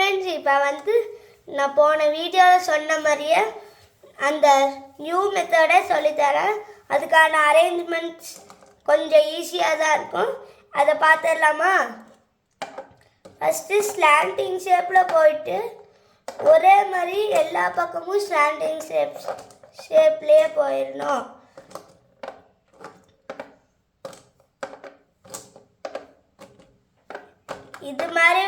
Friends, இப்போ நான் போன வீடியோவில் சொன்ன மாதிரியே அந்த நியூ மெத்தடை சொல்லித்தரேன். அதுக்கான அரேஞ்ச்மெண்ட்ஸ் கொஞ்சம் ஈஸியாக தான் இருக்கும். அதை பார்த்துடலாமா? ஃபஸ்ட்டு ஸ்லாண்டிங் ஷேப்பில் போயிட்டு ஒரே மாதிரி எல்லா பக்கமும் ஸ்லாண்டிங் ஷேப்லேயே போயிடணும். இது மாதிரி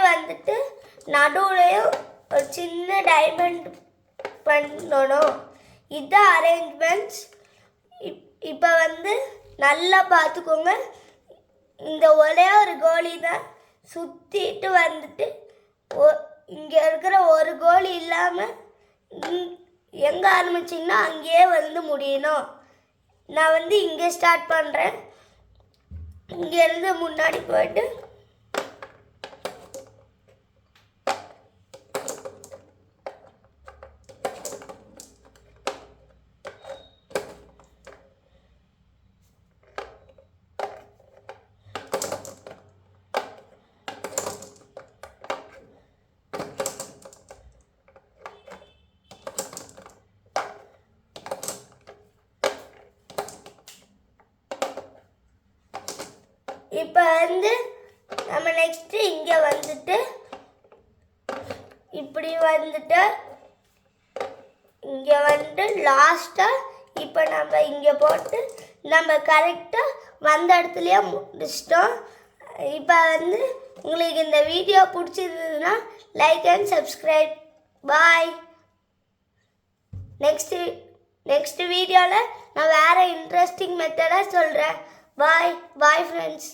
நடுவுலையும் ஒரு சின்ன டைமண்ட் பண்ணணும். இதுதான் அரேஞ்ச்மெண்ட்ஸ். இப்போ நல்லா பார்த்துக்கோங்க. இந்த ஒரே ஒரு கோலி தான் சுற்றிட்டு இங்கே இருக்கிற ஒரு கோலி இல்லாமல் எங்கே ஆரம்பிச்சிங்கன்னா அங்கேயே முடியணும். நான் இங்கே ஸ்டார்ட் பண்ணுறேன். இங்கேருந்து முன்னாடி போயிட்டு இப்போ நம்ம நெக்ஸ்ட்டு இங்கே இப்படி இங்கே லாஸ்ட்டாக இப்போ நம்ம இங்கே போட்டு நம்ம கரெக்டாக வந்த இடத்துலையே முடிச்சிட்டோம். இப்போ உங்களுக்கு இந்த வீடியோ பிடிச்சிருந்ததுன்னா like and subscribe. Bye. Next வீடியோவில் நான் வேறு இன்ட்ரெஸ்டிங் மெத்தடாக சொல்கிறேன். Bye friends.